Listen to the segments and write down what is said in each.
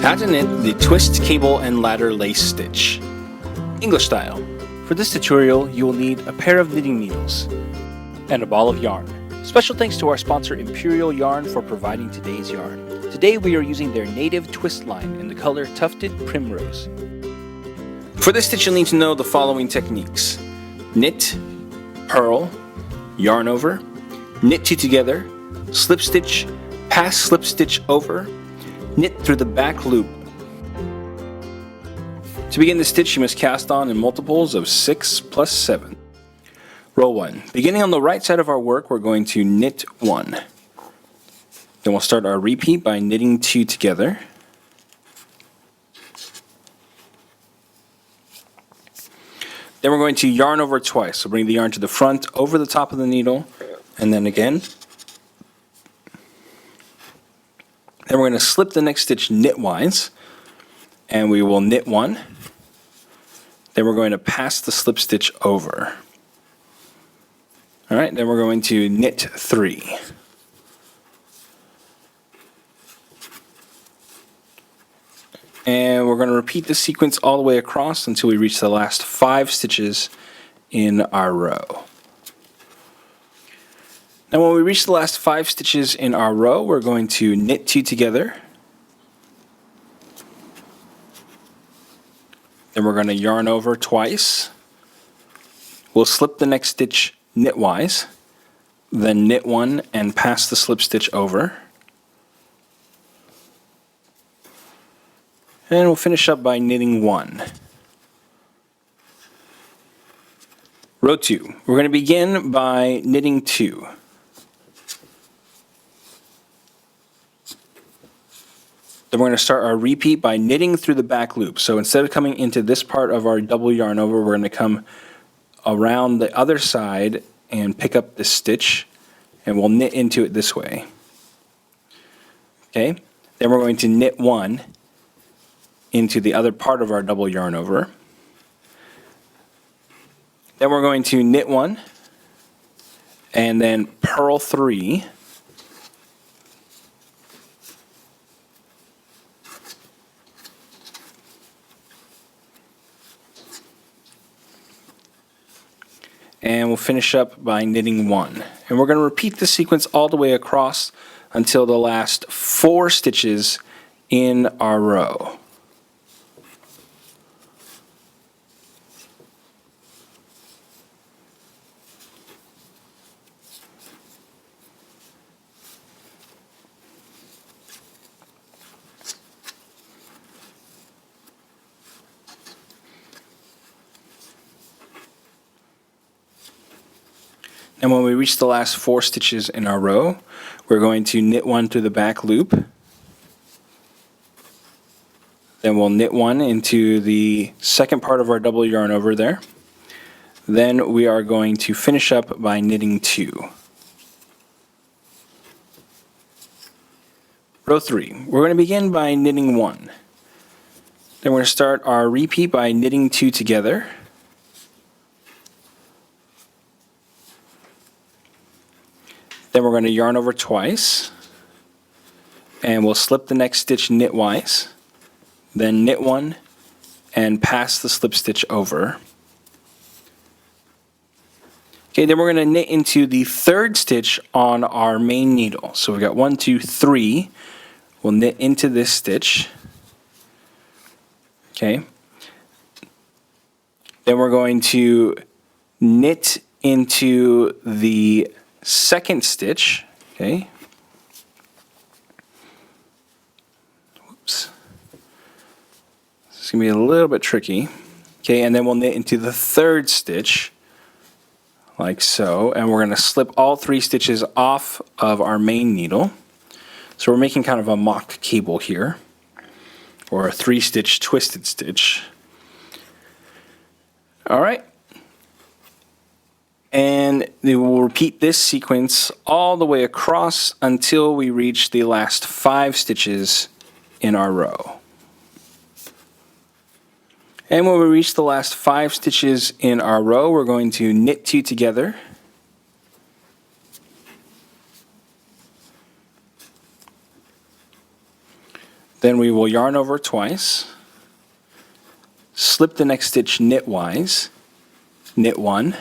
How to knit the twist, cable, and ladder lace stitch. English style. For this tutorial, you will need a pair of knitting needles and a ball of yarn. Special thanks to our sponsor Imperial Yarn for providing today's yarn. Today we are using their native twist line in the color Tufted Primrose. For this stitch you'll need to know the following techniques. Knit, purl, yarn over, knit two together, slip stitch, pass slip stitch over, knit through the back loop. To begin the stitch you must cast on in multiples of 6 plus 7. Row 1. Beginning on the right side of our work we're going to knit 1. Then we'll start our repeat by knitting 2 together. Then we're going to yarn over twice. So bring the yarn to the front, over the top of the needle, and then again. Then we're going to slip the next stitch knitwise, and we will knit 1. Then we're going to pass the slip stitch over. Alright, then we're going to knit 3. And we're going to repeat this sequence all the way across until we reach the last 5 stitches in our row. Now when we reach the last 5 stitches in our row, we're going to knit 2 together. Then we're going to yarn over twice. We'll slip the next stitch knitwise, then knit 1 and pass the slip stitch over. And we'll finish up by knitting 1. Row 2. We're going to begin by knitting 2. Then we're going to start our repeat by knitting through the back loop. So instead of coming into this part of our double yarn over, we're going to come around the other side and pick up this stitch, and we'll knit into it this way. Okay? Then we're going to knit 1 into the other part of our double yarn over. Then we're going to knit 1 and then purl 3. And we'll finish up by knitting 1. And we're going to repeat this sequence all the way across until the last 4 stitches in our row. And when we reach the last 4 stitches in our row, we're going to knit 1 through the back loop. Then we'll knit 1 into the second part of our double yarn over there. Then we are going to finish up by knitting 2. Row 3. We're going to begin by knitting 1. Then we're going to start our repeat by knitting 2 together. Then we're going to yarn over twice, and we'll slip the next stitch knitwise, then knit 1 and pass the slip stitch over. Okay, then we're going to knit into the 3rd stitch on our main needle. So we've got 1, 2, 3. We'll knit into this stitch. Okay. Then we're going to knit into the 2nd stitch, okay. Whoops. This is going to be a little bit tricky. Okay, and then we'll knit into the 3rd stitch, like so, and we're going to slip all 3 stitches off of our main needle. So we're making kind of a mock cable here, or a 3-stitch twisted stitch. Alright. And we will repeat this sequence all the way across until we reach the last 5 stitches in our row. And when we reach the last 5 stitches in our row, we're going to knit 2 together. Then we will yarn over twice, slip the next stitch knitwise, knit 1,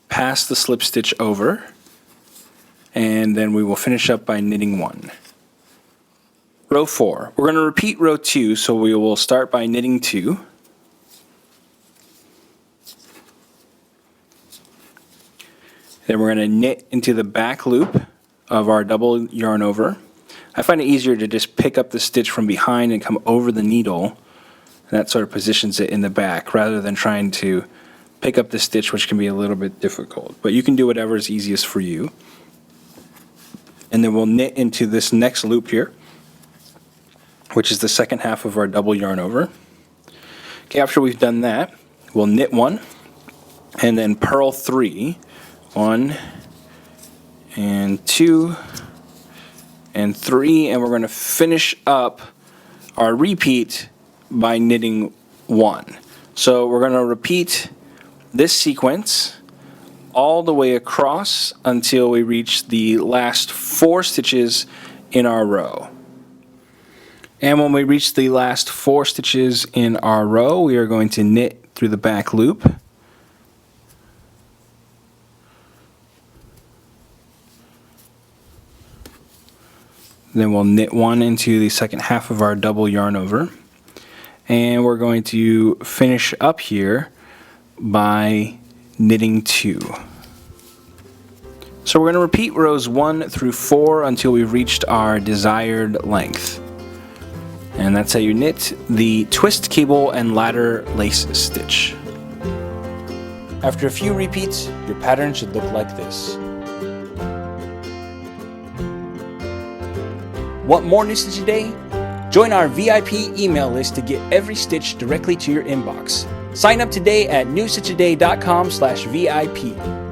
pass the slip stitch over, and then we will finish up by knitting 1. Row 4. We're going to repeat row 2, so we will start by knitting 2. Then we're going to knit into the back loop of our double yarn over. I find it easier to just pick up the stitch from behind and come over the needle. That sort of positions it in the back rather than trying to pick up the stitch, which can be a little bit difficult. But you can do whatever is easiest for you. And then we'll knit into this next loop here, which is the second half of our double yarn over. Okay, after we've done that, we'll knit 1 and then purl 3. 1 and 2 and 3, and we're going to finish up our repeat by knitting 1. So we're going to repeat this sequence all the way across until we reach the last 4 stitches in our row. And when we reach the last 4 stitches in our row, we are going to knit through the back loop. Then we'll knit 1 into the second half of our double yarn over. And we're going to finish up here by knitting 2. So we're going to repeat rows 1 through 4 until we've reached our desired length. And that's how you knit the twist cable and ladder lace stitch. After a few repeats, your pattern should look like this. Want more New Stitch a Day? Join our VIP email list to get every stitch directly to your inbox. Sign up today at newstitchaday.com/VIP.